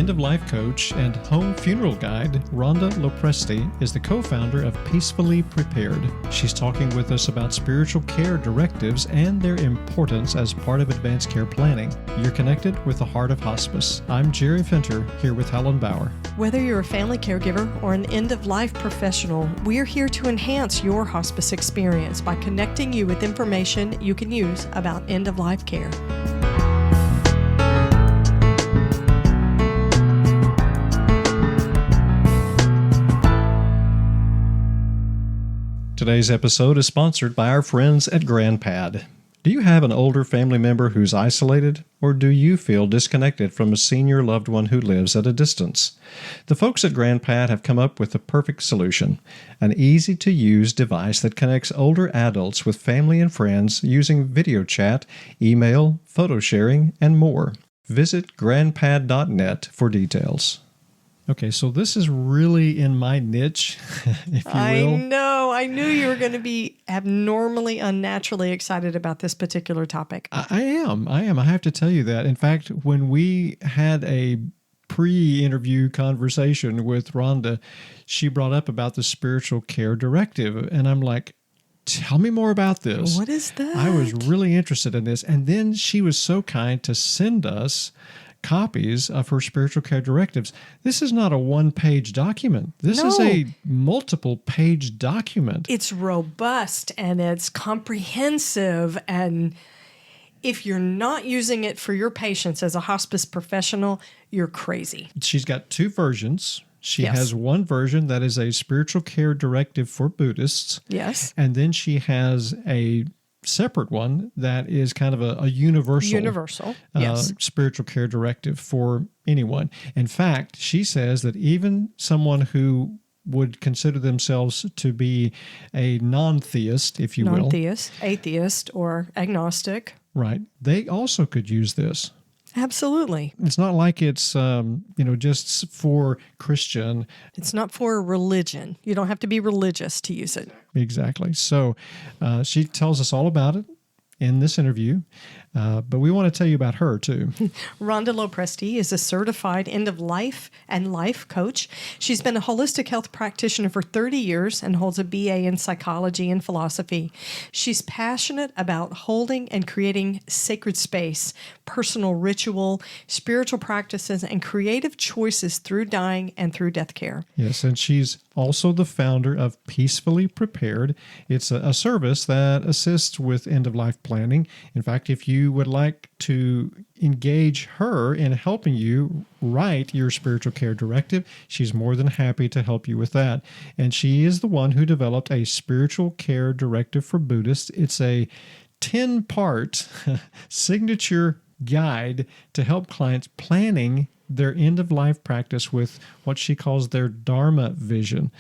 end-of-life coach and home funeral guide, Rhonda Lopresti is the co-founder of Peacefully Prepared. She's talking with us about spiritual care directives and their importance as part of advanced care planning. You're connected with the Heart of Hospice. I'm Jerry Finter, here with Helen Bauer. Whether you're a family caregiver or an end-of-life professional, we're here to enhance your hospice experience by connecting you with information you can use about end-of-life care. Today's episode is sponsored by our friends at GrandPad. Do you have an older family member who's isolated, or do you feel disconnected from a senior loved one who lives at a distance? The folks at GrandPad have come up with the perfect solution, an easy-to-use device that connects older adults with family and friends using video chat, email, photo sharing, and more. Visit grandpad.net for details. Okay, so this is really in my niche, if you will. I know. I knew you were going to be abnormally, unnaturally excited about this particular topic. I am. I have to tell you that. In fact, when we had a pre-interview conversation with Rhonda, she brought up about the spiritual care directive. And I'm like, tell me more about this. What is that? I was really interested in this. And then she was so kind to send us copies of her spiritual care directives. This is not a one-page document. This is a multiple-page document. It's robust and it's comprehensive. And if you're not using it for your patients as a hospice professional, you're crazy. She's got two versions. She has one version that is a spiritual care directive for Buddhists. Yes. And then she has a separate one that is kind of a universal spiritual care directive for anyone. In fact, she says that even someone who would consider themselves to be a non-theist, if you will. Non-theist, atheist, or agnostic. Right. They also could use this. Absolutely. It's not like it's, just for Christian. It's not for a religion. You don't have to be religious to use it. Exactly. So she tells us all about it in this interview, but we want to tell you about her too. Rhonda Lopresti is a certified end-of-life and life coach. She's been a holistic health practitioner for 30 years and holds a BA in psychology and philosophy. She's passionate about holding and creating sacred space, personal ritual, spiritual practices, and creative choices through dying and through death care. Yes, and she's also the founder of Peacefully Prepared. It's a service that assists with end-of-life planning. In fact, if you would like to engage her in helping you write your spiritual care directive, she's more than happy to help you with that. And she is the one who developed a spiritual care directive for Buddhists. It's a 10-part signature guide to help clients planning their end-of-life practice with what she calls their Dharma vision,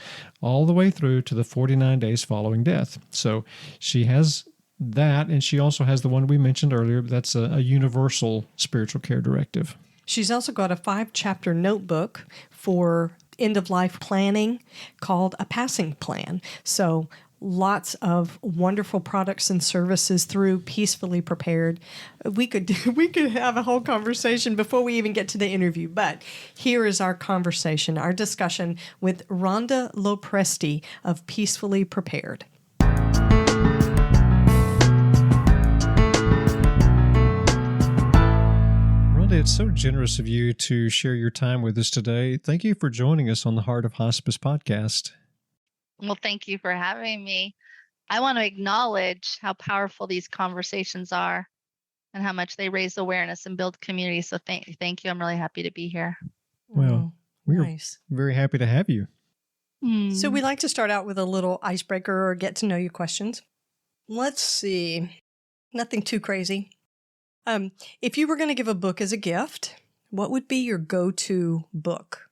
all the way through to the 49 days following death. So she has that, and she also has the one we mentioned earlier. That's a universal spiritual care directive. She's also got a 5-chapter notebook for end-of-life planning called a passing plan. So lots of wonderful products and services through Peacefully Prepared. We could have a whole conversation before we even get to the interview, but here is our conversation, our discussion with Rhonda Lopresti of Peacefully Prepared. Rhonda, it's so generous of you to share your time with us today. Thank you for joining us on the Heart of Hospice podcast. Well, thank you for having me. I want to acknowledge how powerful these conversations are and how much they raise awareness and build community. So thank you. I'm really happy to be here. Well, we're very happy to have you. So we like to start out with a little icebreaker or get to know you questions. Let's see. Nothing too crazy. If you were going to give a book as a gift, what would be your go-to book?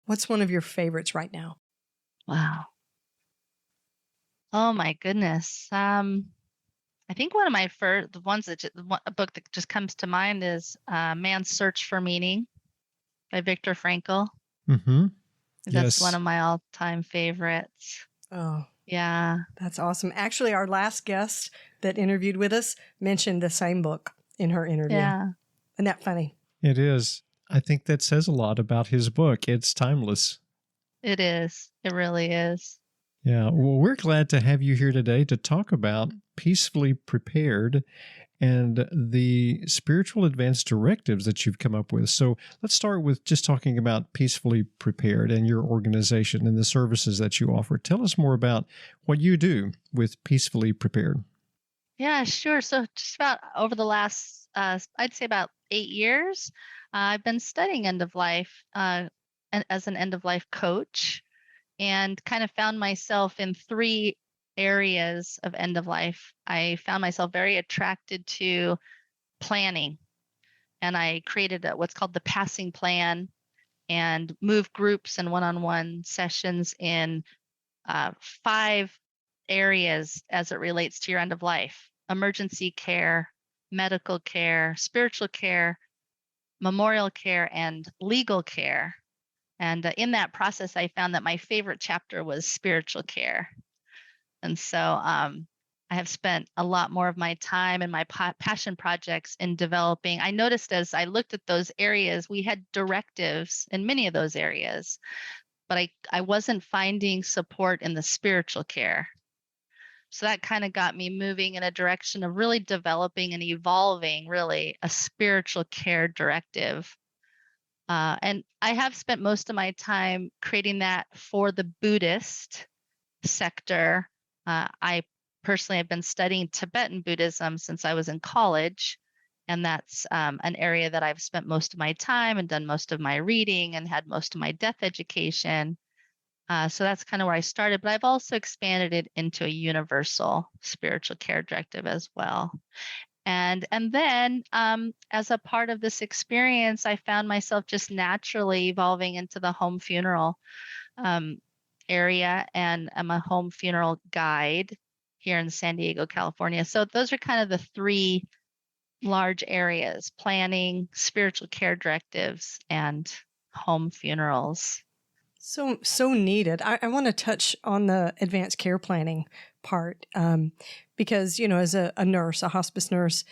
What's one of your favorites right now? Wow. Oh my goodness. I think one of my a book that just comes to mind is Man's Search for Meaning by Viktor Frankl. Mm-hmm. That's one of my all-time favorites. Oh, yeah. That's awesome. Actually, our last guest that interviewed with us mentioned the same book in her interview. Yeah. Isn't that funny? It is. I think that says a lot about his book. It's timeless. It is. It really is. Yeah. Well, we're glad to have you here today to talk about Peacefully Prepared and the spiritual advanced directives that you've come up with. So let's start with just talking about Peacefully Prepared and your organization and the services that you offer. Tell us more about what you do with Peacefully Prepared. Yeah, sure. So just about over the last, I'd say about 8 years, I've been studying end of life as an end of life coach, and kind of found myself in three areas of end of life. I found myself very attracted to planning, and I created what's called the passing plan and moved groups and one-on-one sessions in 5 areas as it relates to your end of life: emergency care, medical care, spiritual care, memorial care, and legal care. And in that process, I found that my favorite chapter was spiritual care. And so I have spent a lot more of my time and my passion projects in developing. I noticed as I looked at those areas, we had directives in many of those areas, but I wasn't finding support in the spiritual care. So that kind of got me moving in a direction of really developing and evolving, really, a spiritual care directive. And I have spent most of my time creating that for the Buddhist sector. I personally have been studying Tibetan Buddhism since I was in college. And that's an area that I've spent most of my time and done most of my reading and had most of my death education. So that's kind of where I started, but I've also expanded it into a universal spiritual care directive as well. And then as a part of this experience, I found myself just naturally evolving into the home funeral um, area, and I'm a home funeral guide here in San Diego, California. So those are kind of the three large areas: planning, spiritual care directives, and home funerals. So needed. I want to touch on the advanced care planning part because, as a nurse, a hospice nurse,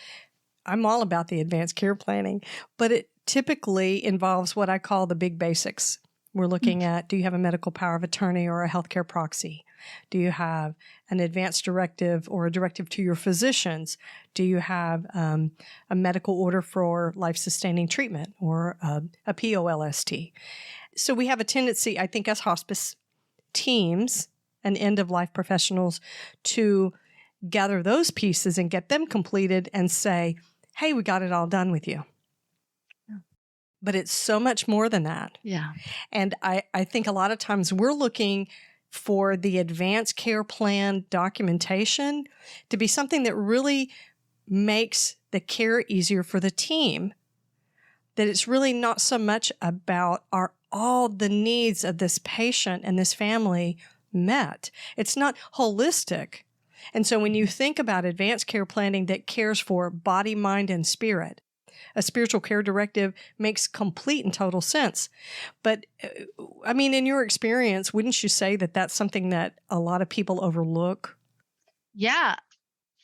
I'm all about the advanced care planning, but it typically involves what I call the big basics. We're looking at, do you have a medical power of attorney or a healthcare proxy? Do you have an advanced directive or a directive to your physicians? Do you have a medical order for life-sustaining treatment or a POLST? So we have a tendency, I think, as hospice teams and end-of-life professionals to gather those pieces and get them completed and say, hey, we got it all done with you. Yeah. But it's so much more than that. Yeah. And I think a lot of times we're looking for the advanced care plan documentation to be something that really makes the care easier for the team, that it's really not so much about are all the needs of this patient and this family met. It's not holistic. And so when you think about advanced care planning that cares for body, mind, and spirit, a spiritual care directive makes complete and total sense. But I mean, in your experience, wouldn't you say that that's something that a lot of people overlook? Yeah,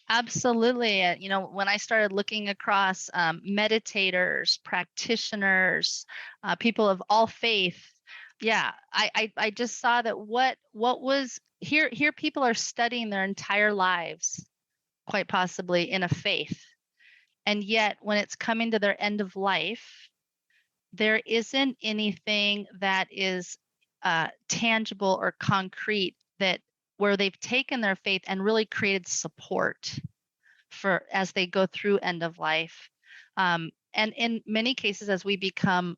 absolutely. When I started looking across meditators, practitioners, people of all faith, yeah, I just saw that what was here. Here, people are studying their entire lives, quite possibly in a faith, and yet when it's coming to their end of life, there isn't anything that is tangible or concrete that where they've taken their faith and really created support for as they go through end of life. And in many cases, as we become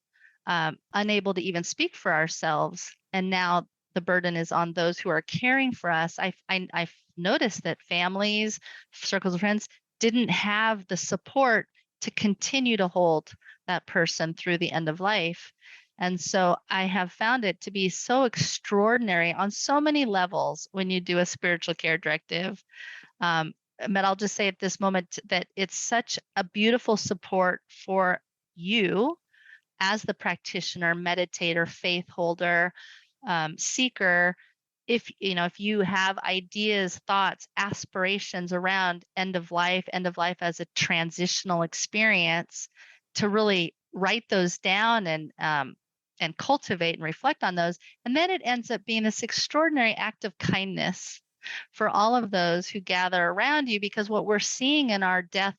unable to even speak for ourselves, and now the burden is on those who are caring for us, I've noticed that families, circles of friends, didn't have the support to continue to hold that person through the end of life. And so I have found it to be so extraordinary on so many levels when you do a spiritual care directive. But I'll just say at this moment that it's such a beautiful support for you as the practitioner, meditator, faith holder, seeker. If you have ideas, thoughts, aspirations around end of life as a transitional experience, to really write those down and cultivate and reflect on those. And then it ends up being this extraordinary act of kindness for all of those who gather around you, because what we're seeing in our death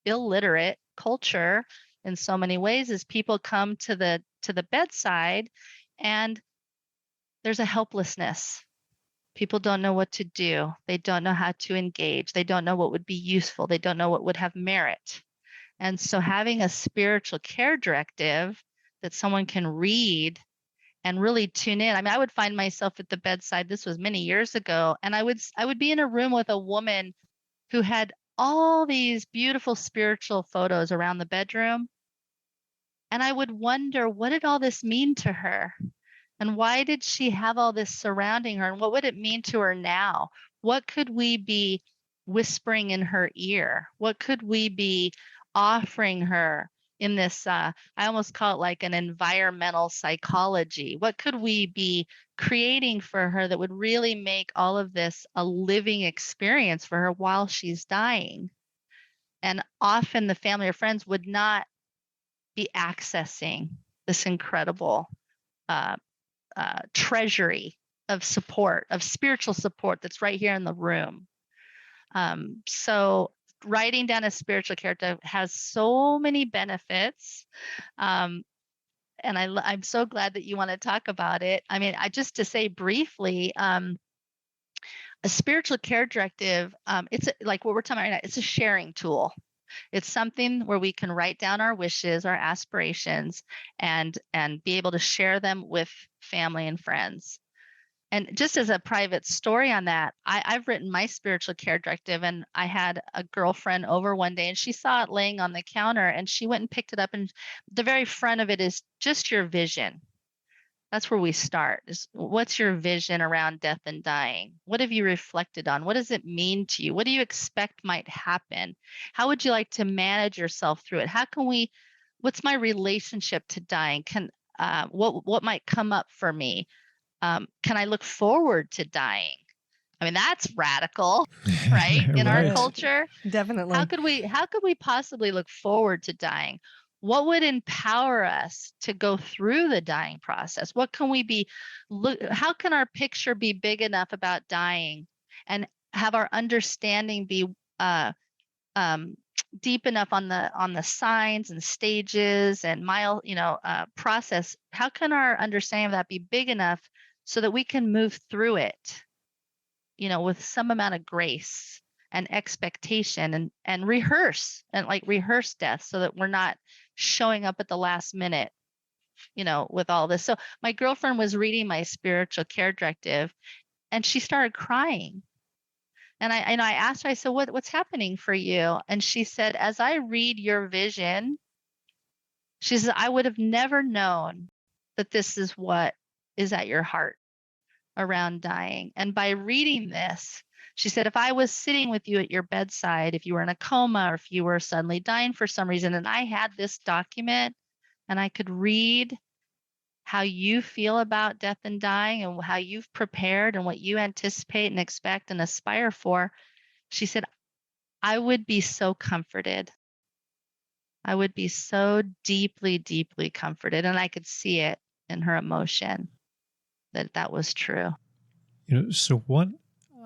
illiterate culture in so many ways is people come to the bedside and there's a helplessness. People don't know what to do. They don't know how to engage. They don't know what would be useful. They don't know what would have merit. And so having a spiritual care directive that someone can read and really tune in. I mean, I would find myself at the bedside, this was many years ago, and I would be in a room with a woman who had all these beautiful spiritual photos around the bedroom. And I would wonder, what did all this mean to her? And why did she have all this surrounding her? And what would it mean to her now? What could we be whispering in her ear? What could we be offering her in this? I almost call it like an environmental psychology. What could we be creating for her that would really make all of this a living experience for her while she's dying? And often the family or friends would not be accessing this incredible treasury of support, of spiritual support that's right here in the room. So writing down a spiritual character has so many benefits. And I'm so glad that you want to talk about it. I mean, just to say briefly, a spiritual care directive, it's like what we're talking about right now, it's a sharing tool. It's something where we can write down our wishes, our aspirations, and be able to share them with family and friends. And just as a private story on that, I've written my spiritual care directive, and I had a girlfriend over one day and she saw it laying on the counter and she went and picked it up, and the very front of it is just your vision. That's where we start. What's your vision around death and dying? What have you reflected on? What does it mean to you? What do you expect might happen? How would you like to manage yourself through it? What's my relationship to dying? What might come up for me? Can I look forward to dying? I mean, that's radical, right? In our Right. culture. Definitely. How could we possibly look forward to dying? What would empower us to go through the dying process? What can we be, how can our picture be big enough about dying and have our understanding be deep enough on the signs and stages and process? How can our understanding of that be big enough so that we can move through it, with some amount of grace and expectation, and rehearse death so that we're not showing up at the last minute, with all this. So my girlfriend was reading my spiritual care directive and she started crying. And I asked her, I said, what's happening for you? And she said, as I read your vision, she says, I would have never known that this is what is at your heart around dying. And by reading this, she said, if I was sitting with you at your bedside, if you were in a coma or if you were suddenly dying for some reason, and I had this document and I could read how you feel about death and dying and how you've prepared and what you anticipate and expect and aspire for, she said, I would be so comforted. I would be so deeply, deeply comforted. And I could see it in her emotion that was true. So what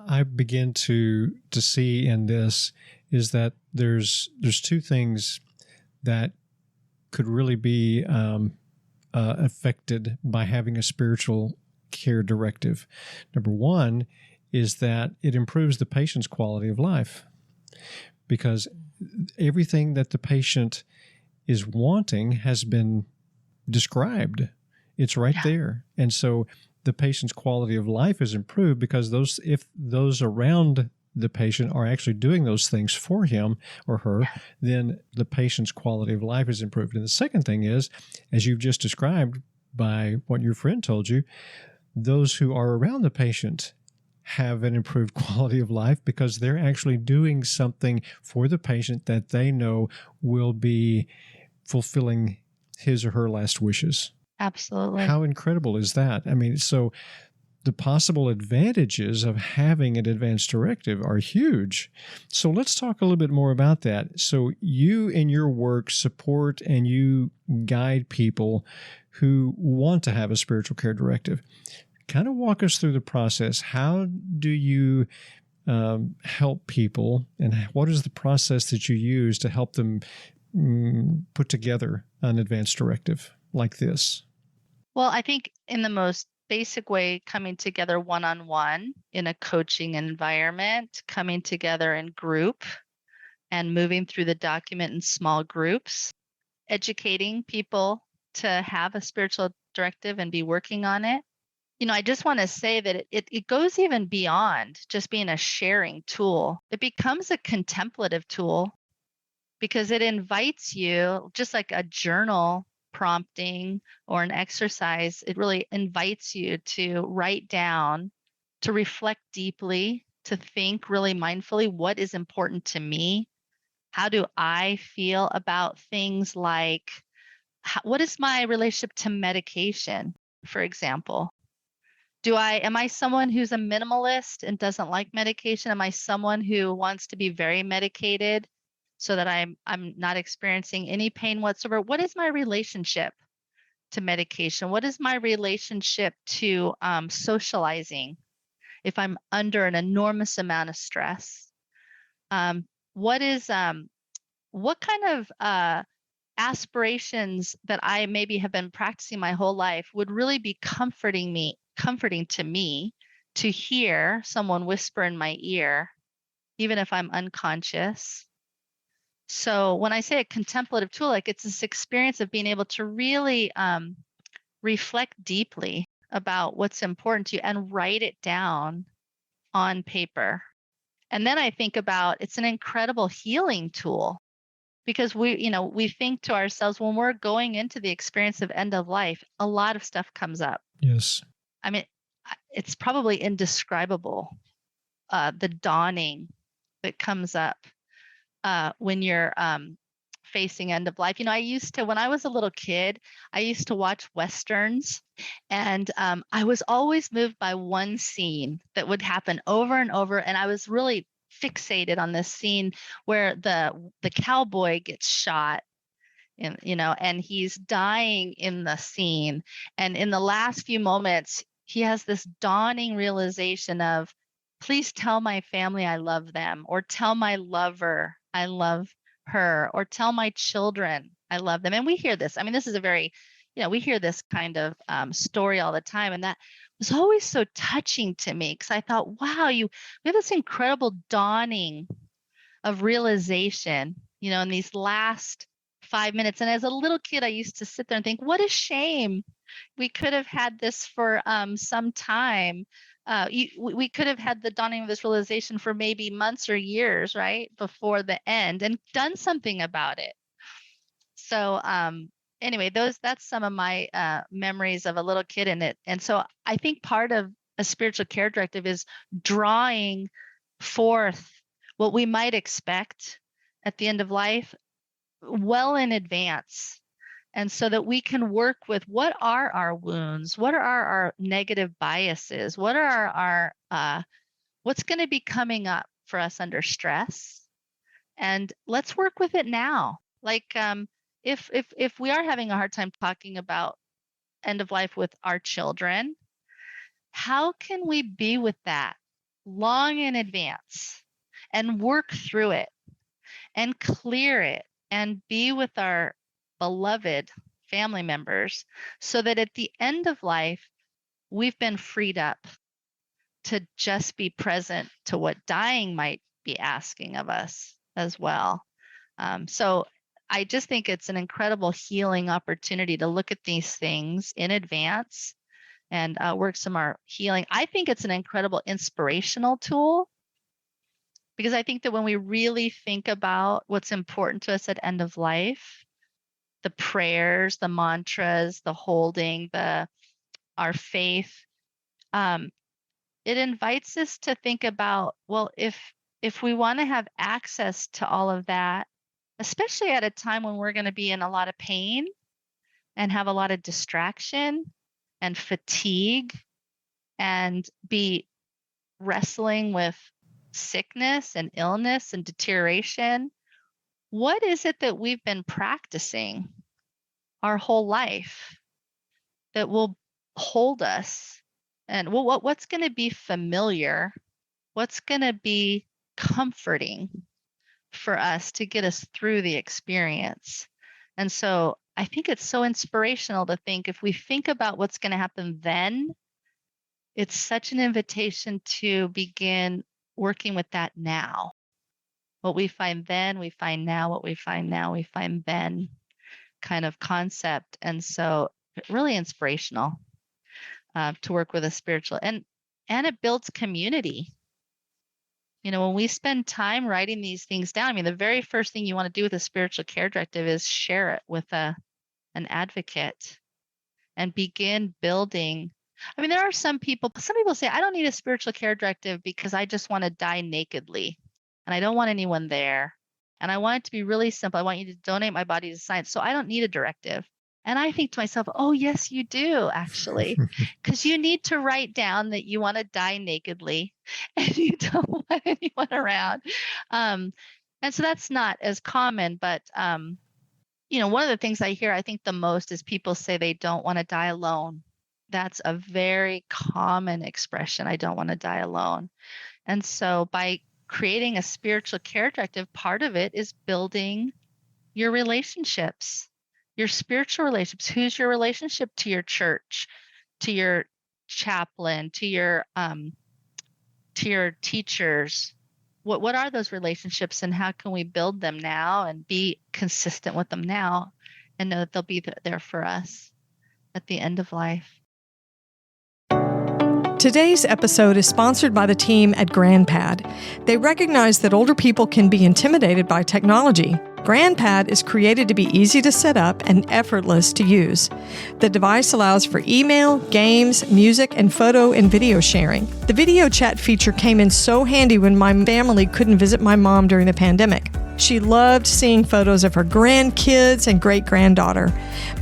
I begin to see in this is that there's two things that could really be affected by having a spiritual care directive. Number one is that it improves the patient's quality of life, because everything that the patient is wanting has been described. It's right there. And so the patient's quality of life is improved because if those around the patient are actually doing those things for him or her, then the patient's quality of life is improved. And the second thing is, as you've just described by what your friend told you, those who are around the patient have an improved quality of life because they're actually doing something for the patient that they know will be fulfilling his or her last wishes. Absolutely. How incredible is that? I mean, so the possible advantages of having an advance directive are huge. So let's talk a little bit more about that. So you in your work support and you guide people who want to have a spiritual care directive. Kind of walk us through the process. How do you help people, and what is the process that you use to help them put together an advance directive like this? Well, I think in the most basic way, coming together one-on-one in a coaching environment, coming together in group and moving through the document in small groups, educating people to have a spiritual directive and be working on it. I just want to say that it goes even beyond just being a sharing tool. It becomes a contemplative tool because it invites you, just like a journal prompting or an exercise, it really invites you to write down, to reflect deeply, to think really mindfully, what is important to me? How do I feel about things like, what is my relationship to medication, for example? Am I someone who's a minimalist and doesn't like medication? Am I someone who wants to be very medicated so that I'm not experiencing any pain whatsoever? What is my relationship to medication? What is my relationship to socializing if I'm under an enormous amount of stress? What kind of aspirations that I maybe have been practicing my whole life would really be comforting to me to hear someone whisper in my ear, even if I'm unconscious. So when I say a contemplative tool, like it's this experience of being able to really reflect deeply about what's important to you and write it down on paper. And then I think about it's an incredible healing tool because we think to ourselves when we're going into the experience of end of life, a lot of stuff comes up. Yes. I mean, it's probably indescribable, the dawning that comes up when you're facing end of life. When I was a little kid, I used to watch Westerns, and I was always moved by one scene that would happen over and over. And I was really fixated on this scene where the cowboy gets shot and he's dying in the scene. And in the last few moments, he has this dawning realization of, please tell my family I love them, or tell my lover I love her, or tell my children I love them. And we hear this. I mean, this is we hear this kind of story all the time. And that was always so touching to me because I thought, wow, we have this incredible dawning of realization, in these last 5 minutes. And as a little kid, I used to sit there and think, what a shame. We could have had this for some time. We could have had the dawning of this realization for maybe months or years, right, before the end, and done something about it. So anyway, that's some of my memories of a little kid in it. And so I think part of a spiritual care directive is drawing forth what we might expect at the end of life well in advance. And so that we can work with what are our wounds, what are our negative biases, what are our what's going to be coming up for us under stress, and let's work with it now. Like if we are having a hard time talking about end of life with our children, how can we be with that long in advance and work through it and clear it and be with our beloved family members so that at the end of life, we've been freed up to just be present to what dying might be asking of us as well. So I just think it's an incredible healing opportunity to look at these things in advance and work some more healing. I think it's an incredible inspirational tool because I think that when we really think about what's important to us at end of life, the prayers, the mantras, the holding, our faith, it invites us to think about, well, if we want to have access to all of that, especially at a time when we're going to be in a lot of pain and have a lot of distraction and fatigue and be wrestling with sickness and illness and deterioration, what is it that we've been practicing our whole life that will hold us? And what's going to be familiar? What's going to be comforting for us to get us through the experience? And so I think it's so inspirational to think, if we think about what's going to happen then, it's such an invitation to begin working with that now. What we find then, we find now. What we find now, we find then, kind of concept. And so really inspirational to work with a spiritual, and it builds community. You know, when we spend time writing these things down, I mean, the very first thing you want to do with a spiritual care directive is share it with an advocate and begin building. I mean, there are some people say, I don't need a spiritual care directive because I just want to die nakedly and I don't want anyone there. And I want it to be really simple. I want you to donate my body to science. So I don't need a directive. And I think to myself, oh, yes, you do, actually, because you need to write down that you want to die nakedly and you don't want anyone around. And so that's not as common. But, you know, one of the things I hear, I think the most, is people say they don't want to die alone. That's a very common expression. I don't want to die alone. And so by creating a spiritual care directive, part of it is building your relationships, your spiritual relationships. Who's your relationship to your church, to your chaplain, to your teachers? What are those relationships, and how can we build them now and be consistent with them now, and know that they'll be there for us at the end of life? Today's episode is sponsored by the team at GrandPad. They recognize that older people can be intimidated by technology. GrandPad is created to be easy to set up and effortless to use. The device allows for email, games, music, and photo and video sharing. The video chat feature came in so handy when my family couldn't visit my mom during the pandemic. She loved seeing photos of her grandkids and great-granddaughter.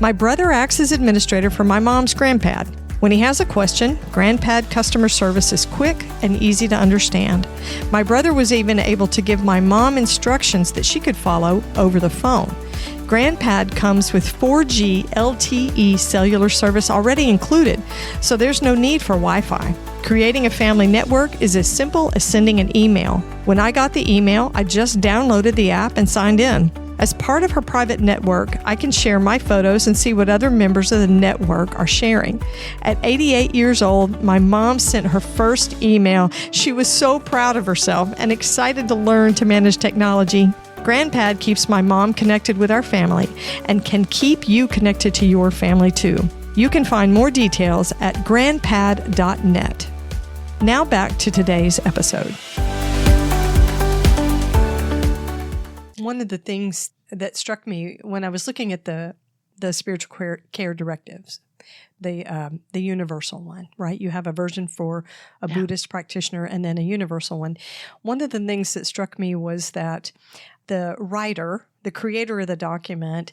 My brother acts as administrator for my mom's GrandPad. When he has a question, GrandPad customer service is quick and easy to understand. My brother was even able to give my mom instructions that she could follow over the phone. GrandPad comes with 4G LTE cellular service already included, so there's no need for Wi-Fi. Creating a family network is as simple as sending an email. When I got the email, I just downloaded the app and signed in. As part of her private network, I can share my photos and see what other members of the network are sharing. At 88 years old, my mom sent her first email. She was so proud of herself and excited to learn to manage technology. GrandPad keeps my mom connected with our family and can keep you connected to your family too. You can find more details at grandpad.net. Now back to today's episode. One of the things that struck me when I was looking at the spiritual care directives, the universal one, right? You have a version for a Buddhist practitioner and then a universal one. One of the things that struck me was that the writer, the creator of the document,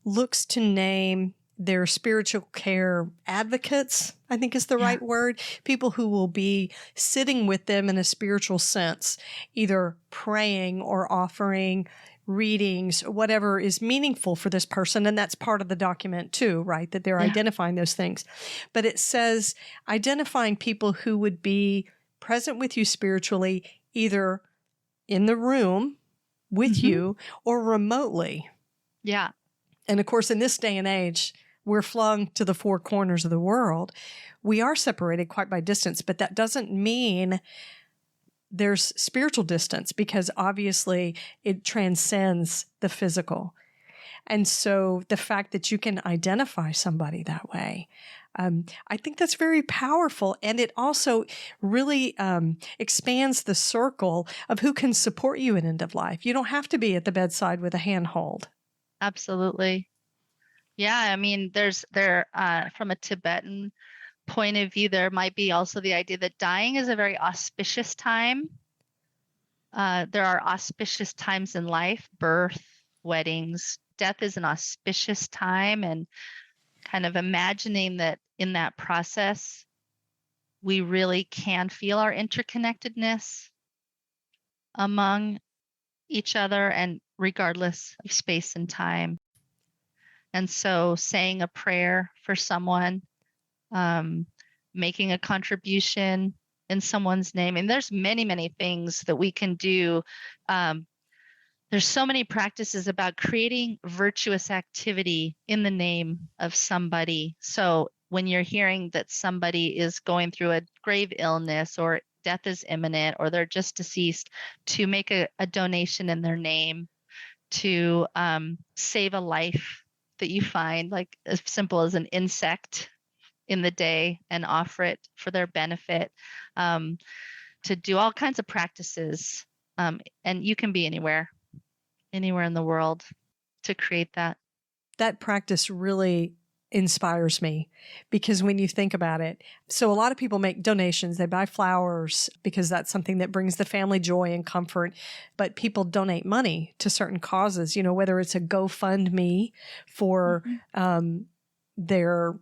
looks to name their spiritual care advocates, I think is the right word, people who will be sitting with them in a spiritual sense, either praying or offering readings, whatever is meaningful for this person. And that's part of the document too, right? That they're identifying those things. But it says identifying people who would be present with you spiritually, either in the room with you or remotely. Yeah. And of course, in this day and age, we're flung to the four corners of the world. We are separated quite by distance, but that doesn't mean there's spiritual distance, because obviously it transcends the physical. And so the fact that you can identify somebody that way, I think that's very powerful. And it also really expands the circle of who can support you in end of life. You don't have to be at the bedside with a handhold. Absolutely. Yeah, I mean, from a Tibetan point of view, there might be also the idea that dying is a very auspicious time. There are auspicious times in life, birth, weddings. Death is an auspicious time, and kind of imagining that in that process, we really can feel our interconnectedness among each other and regardless of space and time. And so saying a prayer for someone, um, making a contribution in someone's name. And there's many, many things that we can do. There's so many practices about creating virtuous activity in the name of somebody. So when you're hearing that somebody is going through a grave illness or death is imminent or they're just deceased, to make a donation in their name, to save a life that you find, like as simple as an insect in the day, and offer it for their benefit, to do all kinds of practices. And you can be anywhere in the world to create that. That practice really inspires me, because when you think about it, so a lot of people make donations, they buy flowers because that's something that brings the family joy and comfort, but people donate money to certain causes, whether it's a GoFundMe for their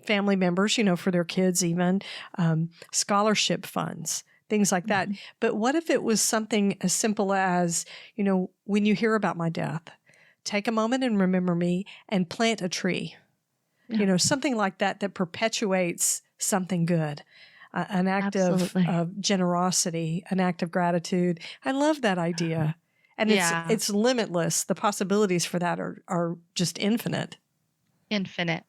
family members, for their kids, even scholarship funds, things like that. But what if it was something as simple as, when you hear about my death, take a moment and remember me and plant a tree. Something like that perpetuates something good, an act of generosity, an act of gratitude. I love that idea. And it's limitless. The possibilities for that are just infinite. Infinite.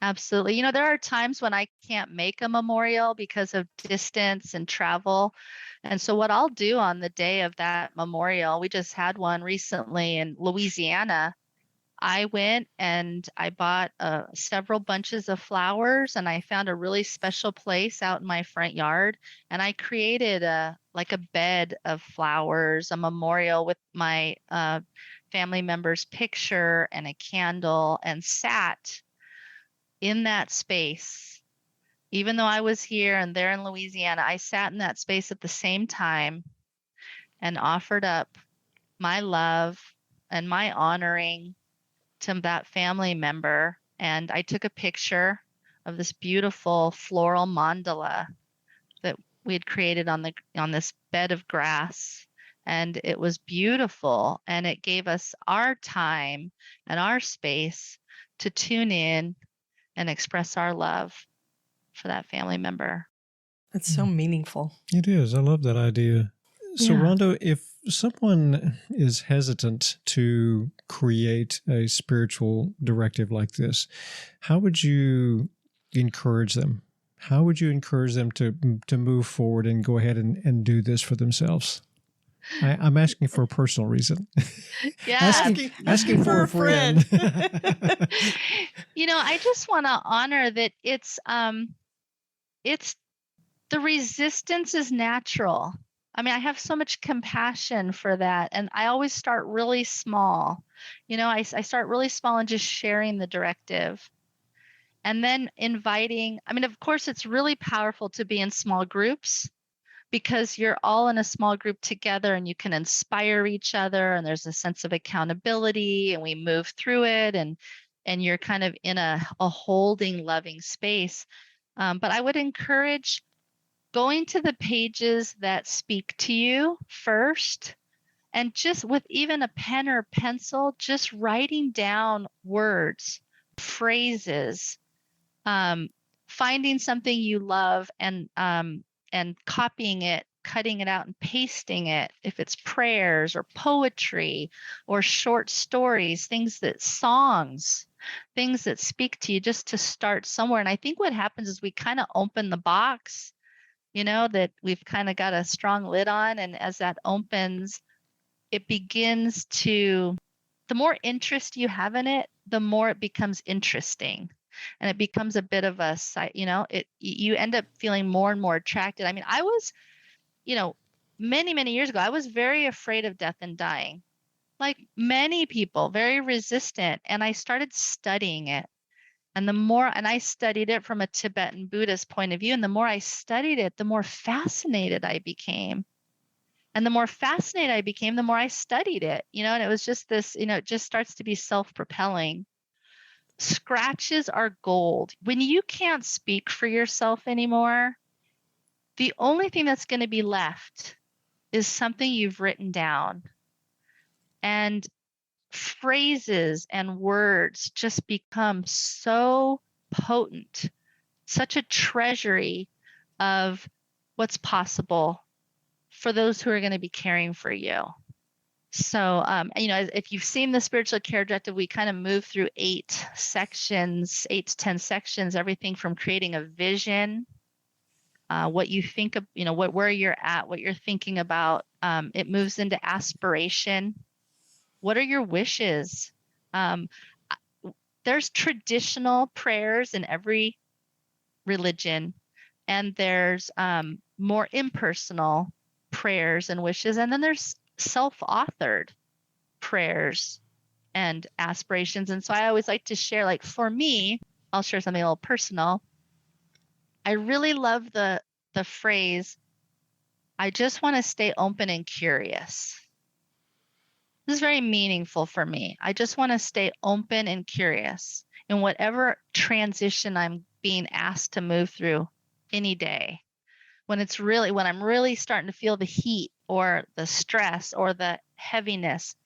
Absolutely. There are times when I can't make a memorial because of distance and travel. And so what I'll do on the day of that memorial, we just had one recently in Louisiana. I went and I bought several bunches of flowers, and I found a really special place out in my front yard. And I created a bed of flowers, a memorial with my family member's picture and a candle, and sat in that space. Even though I was here and there in Louisiana, I sat in that space at the same time and offered up my love and my honoring to that family member. And I took a picture of this beautiful floral mandala that we had created on this bed of grass. And it was beautiful. And it gave us our time and our space to tune in and express our love for that family member. It's so meaningful. It is. I love that idea. So, Rhonda, if someone is hesitant to create a spiritual directive like this, how would you encourage them? How would you encourage them to move forward and go ahead and do this for themselves? I'm asking for a personal reason. Yeah. asking for a friend. I just want to honor that it's the resistance is natural. I mean, I have so much compassion for that. And I always start really small. I start really small and just sharing the directive. And then inviting, of course, it's really powerful to be in small groups, because you're all in a small group together and you can inspire each other, and there's a sense of accountability, and we move through it, and you're kind of in a holding, loving space. But I would encourage going to the pages that speak to you first, and just with even a pen or pencil, just writing down words, phrases, finding something you love and copying it, cutting it out and pasting it. If it's prayers or poetry or short stories, songs, things that speak to you, just to start somewhere. And I think what happens is we kind of open the box, that we've kind of got a strong lid on. And as that opens, it begins to, the more interest you have in it, the more it becomes interesting. And it becomes a bit of a site, you end up feeling more and more attracted. I was, many, many years ago, I was very afraid of death and dying, like many people, very resistant. And I started studying it. And I studied it from a Tibetan Buddhist point of view. And the more I studied it, the more fascinated I became. And the more fascinated I became, the more I studied it, and it was just this, it just starts to be self-propelling. Scratches are gold. When you can't speak for yourself anymore, The only thing that's going to be left is something you've written down. And phrases and words just become so potent, such a treasury of what's possible for those who are going to be caring for you. So, if you've seen the spiritual care directive, we kind of move through 8 sections, 8 to 10 sections, everything from creating a vision, what you think of, where you're at, what you're thinking about. It moves into aspiration. What are your wishes? There's traditional prayers in every religion, and there's more impersonal prayers and wishes, and then there's self-authored prayers and aspirations. And so I always like to share, like, for me, I'll share something a little personal. I really love the phrase, I just want to stay open and curious. This is very meaningful for me. I just want to stay open and curious in whatever transition I'm being asked to move through any day. When I'm really starting to feel the heat or the stress or the heaviness,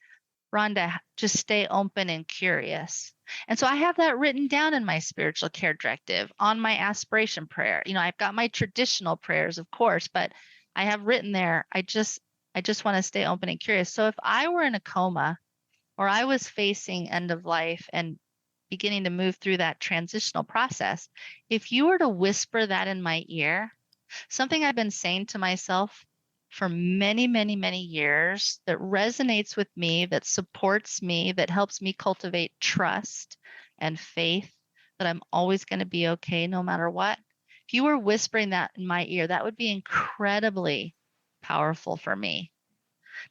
Rhonda, just stay open and curious. And so I have that written down in my spiritual care directive on my aspiration prayer. I've got my traditional prayers, of course, but I have written there, I just want to stay open and curious. So if I were in a coma or I was facing end of life and beginning to move through that transitional process, if you were to whisper that in my ear, something I've been saying to myself for many, many, many years that resonates with me, that supports me, that helps me cultivate trust and faith that I'm always going to be okay no matter what. If you were whispering that in my ear, that would be incredibly powerful for me.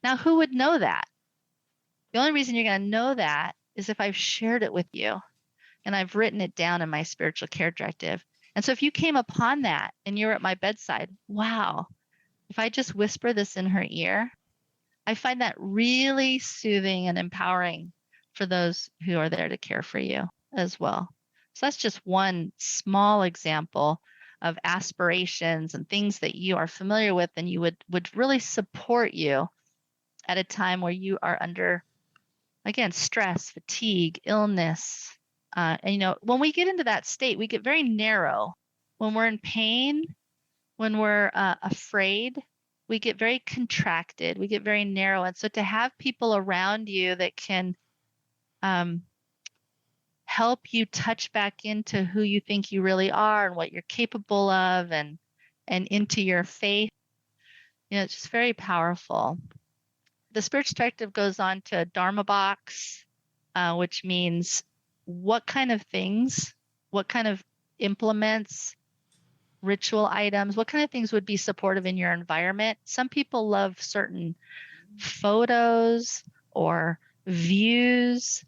Now, who would know that? The only reason you're going to know that is if I've shared it with you and I've written it down in my spiritual care directive. And so if you came upon that and you're at my bedside, wow, if I just whisper this in her ear, I find that really soothing and empowering for those who are there to care for you as well. So that's just one small example of aspirations and things that you are familiar with and you would really support you at a time where you are under, again, stress, fatigue, illness. And when we get into that state, we get very narrow. When we're in pain, when we're afraid, we get very contracted, we get very narrow. And so to have people around you that can help you touch back into who you think you really are and what you're capable of and into your faith, it's just very powerful. The spiritual directive goes on to a Dharma box, which means what kind of things, what kind of implements, ritual items, what kind of things would be supportive in your environment. Some people love certain photos or views.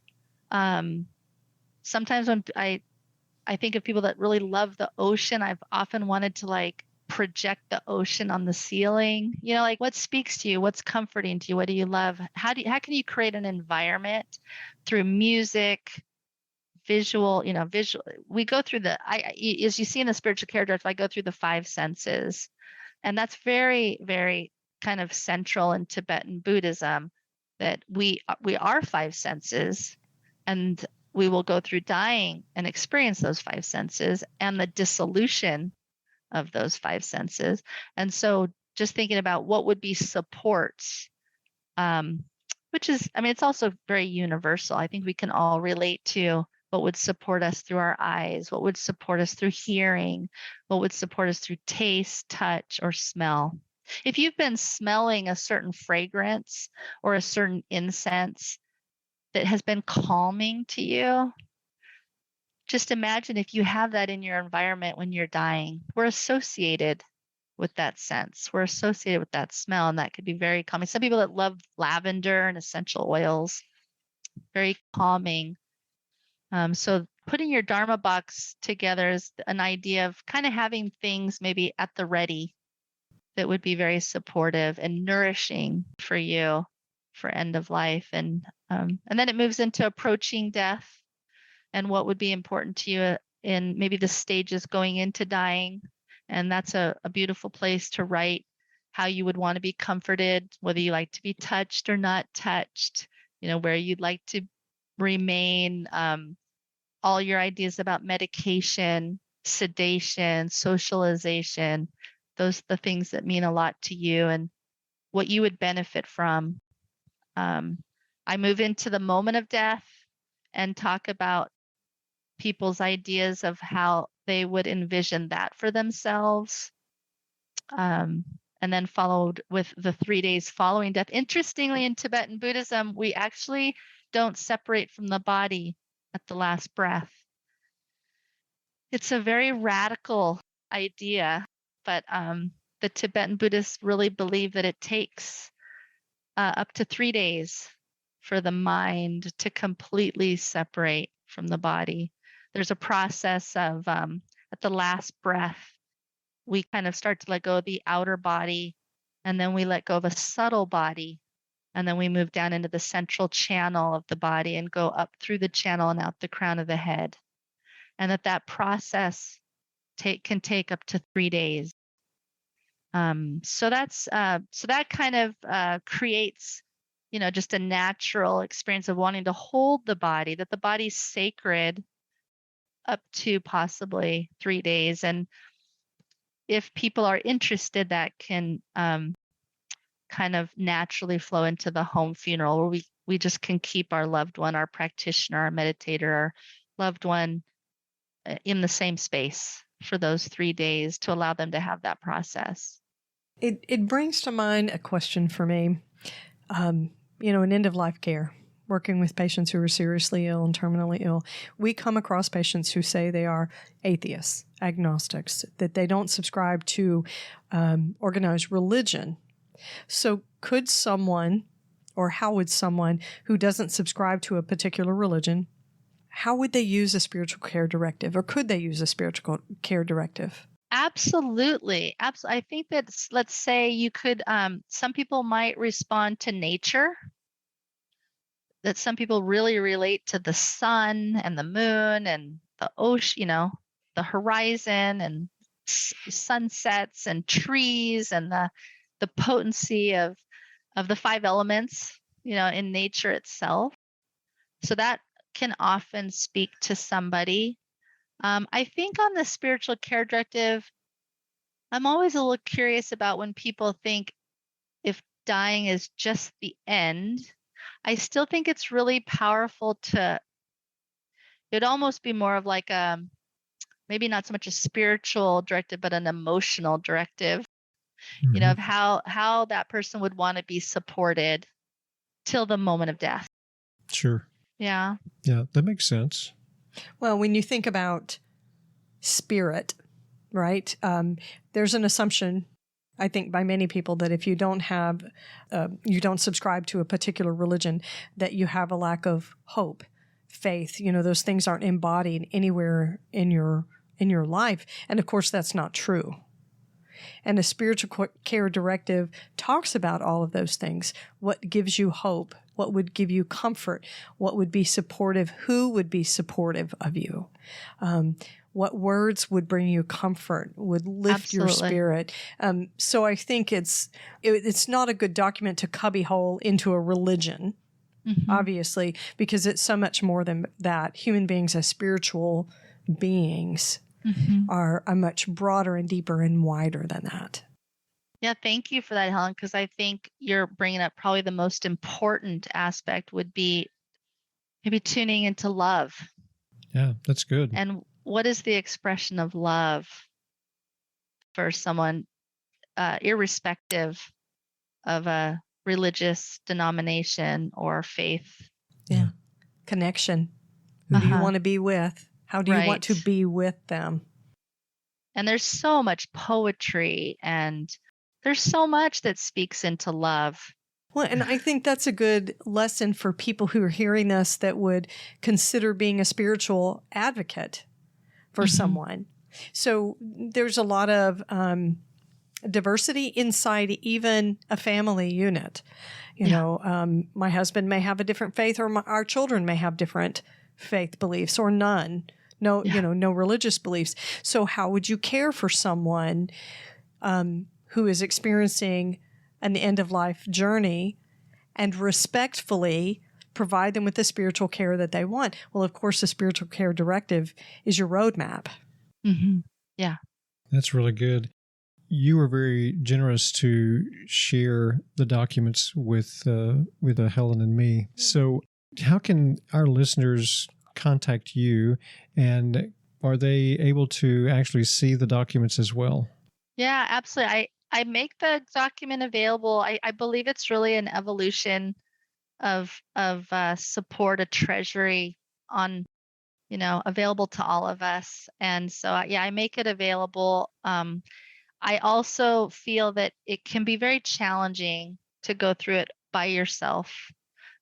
Sometimes when I think of people that really love the ocean, I've often wanted to project the ocean on the ceiling. What speaks to you, what's comforting to you, what do you love? How can you create an environment through music, visual, we go through as you see in the spiritual care directive, I go through the 5 senses, and that's very, very kind of central in Tibetan Buddhism, that we are 5 senses, and we will go through dying and experience those 5 senses and the dissolution of those 5 senses. And so just thinking about what would be supports, which is, it's also very universal. I think we can all relate to what would support us through our eyes, what would support us through hearing, what would support us through taste, touch, or smell. If you've been smelling a certain fragrance or a certain incense that has been calming to you, just imagine if you have that in your environment when you're dying. We're associated with that sense. We're associated with that smell, and that could be very calming. Some people that love lavender and essential oils, very calming. So putting your Dharma box together is an idea of kind of having things maybe at the ready that would be very supportive and nourishing for you for end of life. And then it moves into approaching death and what would be important to you in maybe the stages going into dying. And that's a beautiful place to write how you would want to be comforted, whether you like to be touched or not touched, where you'd like to remain, all your ideas about medication, sedation, socialization, the things that mean a lot to you and what you would benefit from. I move into the moment of death and talk about people's ideas of how they would envision that for themselves. And then followed with the 3 days following death. Interestingly, in Tibetan Buddhism, we actually don't separate from the body at the last breath. It's a very radical idea, but the Tibetan Buddhists really believe that it takes up to 3 days for the mind to completely separate from the body. There's a process of at the last breath, we kind of start to let go of the outer body, and then we let go of a subtle body, and then we move down into the central channel of the body and go up through the channel and out the crown of the head. And that process can take up to 3 days. So that kind of creates, just a natural experience of wanting to hold the body, that the body's sacred up to possibly 3 days. And if people are interested, that can kind of naturally flow into the home funeral, where we just can keep our loved one, our practitioner, our meditator, our loved one in the same space for those 3 days to allow them to have that process. It brings to mind a question for me. In end-of-life care, working with patients who are seriously ill and terminally ill, we come across patients who say they are atheists, agnostics, that they don't subscribe to organized religion. So could someone, or how would someone who doesn't subscribe to a particular religion, how would they use a spiritual care directive, or could they use a spiritual care directive? Absolutely. Absolutely. I think that, let's say you could, some people might respond to nature, that some people really relate to the sun and the moon and the ocean, the horizon and sunsets and trees and the potency of the 5 elements, in nature itself. So that can often speak to somebody. I think on the spiritual care directive, I'm always a little curious about when people think if dying is just the end. I still think it's really powerful it'd almost be more of like maybe not so much a spiritual directive, but an emotional directive, of how that person would want to be supported till the moment of death. Sure. Yeah. Yeah, that makes sense. Well, when you think about spirit, right, there's an assumption, I think, by many people that if you don't subscribe to a particular religion, that you have a lack of hope, faith. Those things aren't embodied anywhere in your life. And of course, that's not true. And a spiritual care directive talks about all of those things. What gives you hope? What would give you comfort? What would be supportive? Who would be supportive of you? What words would bring you comfort, would lift your spirit? So I think it's not a good document to cubbyhole into a religion, obviously, because it's so much more than that. Human beings as spiritual beings are much broader and deeper and wider than that. Yeah, thank you for that, Helen, because I think you're bringing up probably the most important aspect would be maybe tuning into love. Yeah, that's good. And what is the expression of love for someone, irrespective of a religious denomination or faith? Yeah. Connection. Who do you want to be with? How do you want to be with them? And there's so much poetry and there's so much that speaks into love. Well, and I think that's a good lesson for people who are hearing this that would consider being a spiritual advocate for someone. So there's a lot of diversity inside even a family unit. My husband may have a different faith, or our children may have different faith beliefs, or none. no, Yeah. no religious beliefs. So how would you care for someone who is experiencing an end of life journey and respectfully provide them with the spiritual care that they want? Well, of course, the spiritual care directive is your roadmap. Mm-hmm. Yeah. That's really good. You were very generous to share the documents with Helen and me. So, how can our listeners contact you, and are they able to actually see the documents as well? Yeah, absolutely. I make the document available. I believe it's really an evolution of support, a treasury on, available to all of us. And so, yeah, I make it available. I also feel that it can be very challenging to go through it by yourself.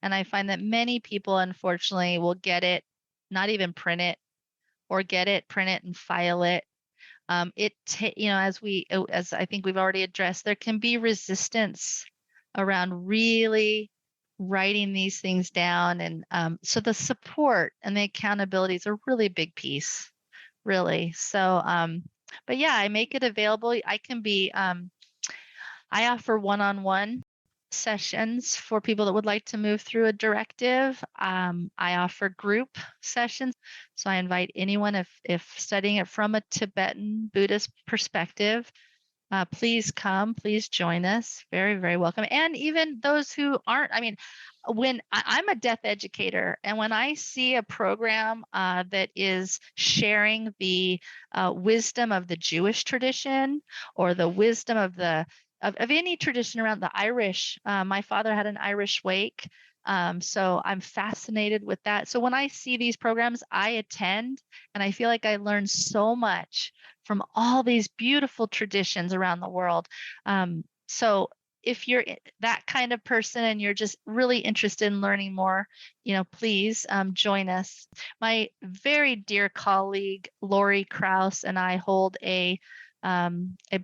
And I find that many people, unfortunately, will get it, not even print it, or get it, print it, and file it. As I think we've already addressed, there can be resistance around really writing these things down. And so the support and the accountability is a really big piece, really. So, but yeah, I make it available. I offer one-on-one sessions for people that would like to move through a directive. I offer group sessions. So I invite anyone, if studying it from a Tibetan Buddhist perspective, please come, please join us. Very, very welcome. And even those who aren't, I'm a death educator, and when I see a program that is sharing the wisdom of the Jewish tradition, or the wisdom of any tradition around the Irish, my father had an Irish wake. So I'm fascinated with that. So when I see these programs, I attend, and I feel like I learn so much from all these beautiful traditions around the world. So if you're that kind of person and you're just really interested in learning more, please join us. My very dear colleague, Lori Krause, and I hold a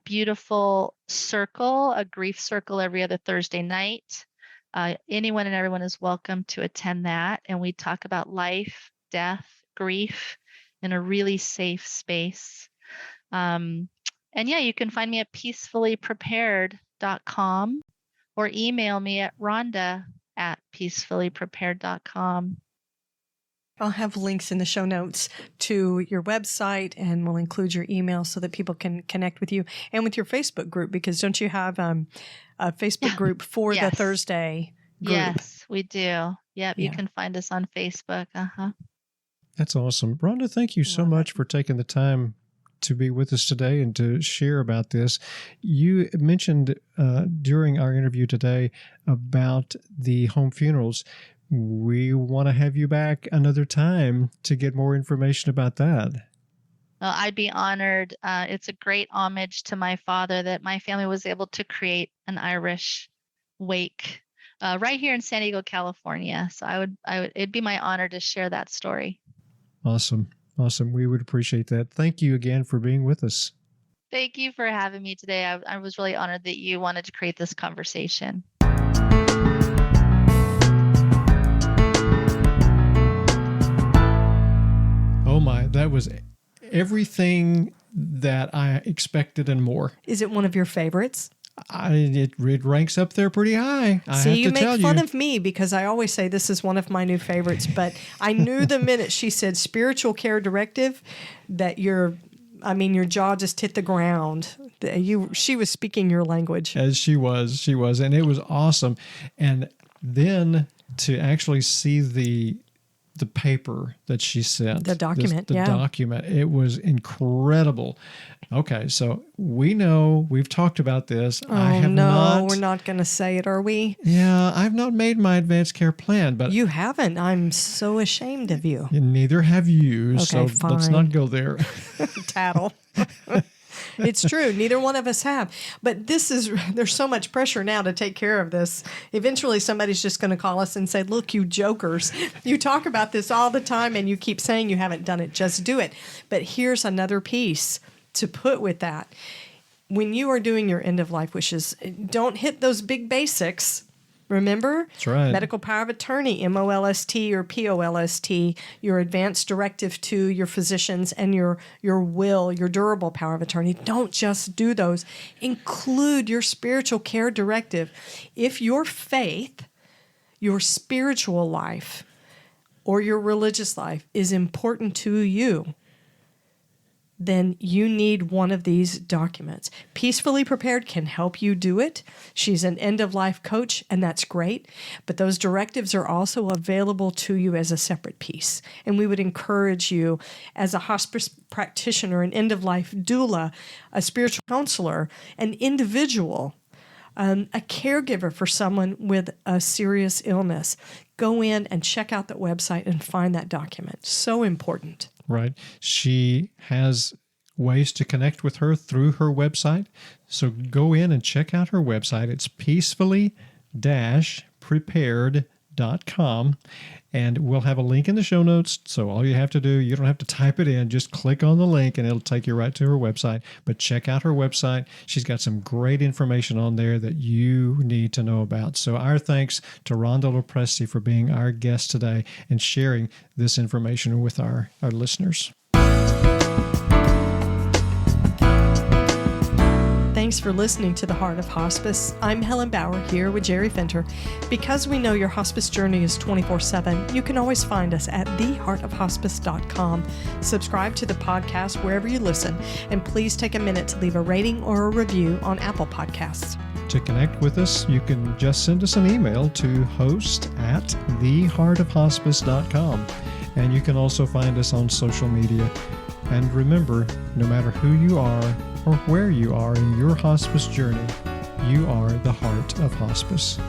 beautiful circle, a grief circle, every other Thursday night. Anyone and everyone is welcome to attend that. And we talk about life, death, grief in a really safe space. And yeah, you can find me at peacefullyprepared.com, or email me at Rhonda@peacefullyprepared.com. I'll have links in the show notes to your website, and we'll include your email so that people can connect with you and with your Facebook group, because don't you have a Facebook group for the Thursday group? Yes, we do. Yep, you can find us on Facebook. That's awesome. Rhonda, thank you so much for taking the time to be with us today and to share about this. You mentioned during our interview today about the home funerals. We want to have you back another time to get more information about that. Well, I'd be honored. It's a great homage to my father that my family was able to create an Irish wake right here in San Diego, California. So it'd be my honor to share that story. Awesome. We would appreciate that. Thank you again for being with us. Thank you for having me today. I was really honored that you wanted to create this conversation. Oh my, that was everything that I expected and more. Is it one of your favorites? It ranks up there pretty high. See, you make fun of me because I always say this is one of my new favorites, but I knew the minute she said spiritual care directive that your jaw just hit the ground. She was speaking your language. As she was, and it was awesome. And then to actually see the paper that she sent, the document, document, it was incredible. Okay, so we know we've talked about this. We're not going to say it, are we? Yeah, I've not made my advanced care plan, but you haven't. I'm so ashamed of you. And neither have you. Okay, so fine. Let's not go there. Tattle. It's true. Neither one of us have. But there's so much pressure now to take care of this. Eventually, somebody's just going to call us and say, look, you jokers, you talk about this all the time and you keep saying you haven't done it. Just do it. But here's another piece to put with that. When you are doing your end of life wishes, don't hit those big basics. Remember? That's right. Medical power of attorney, MOLST or POLST, your advanced directive to your physicians, and your will, your durable power of attorney. Don't just do those. Include your spiritual care directive. If your faith, your spiritual life, or your religious life is important to you, then you need one of these documents. Peacefully Prepared can help you do it. She's an end-of-life coach, and that's great. But those directives are also available to you as a separate piece. And we would encourage you, as a hospice practitioner, an end-of-life doula, a spiritual counselor, an individual, a caregiver for someone with a serious illness, go in and check out that website and find that document. So important. Right. She has ways to connect with her through her website. So go in and check out her website. It's peacefully-prepared.com. And we'll have a link in the show notes. So all you have to do, you don't have to type it in, just click on the link and it'll take you right to her website. But check out her website. She's got some great information on there that you need to know about. So our thanks to Rhonda Lopresti for being our guest today and sharing this information with our listeners. Thanks for listening to The Heart of Hospice. I'm Helen Bauer here with Jerry Fenter. Because we know your hospice journey is 24/7, you can always find us at theheartofhospice.com. Subscribe to the podcast wherever you listen, and please take a minute to leave a rating or a review on Apple Podcasts. To connect with us, you can just send us an email to host@theheartofhospice.com. And you can also find us on social media. And remember, no matter who you are or where you are in your hospice journey, you are the heart of hospice.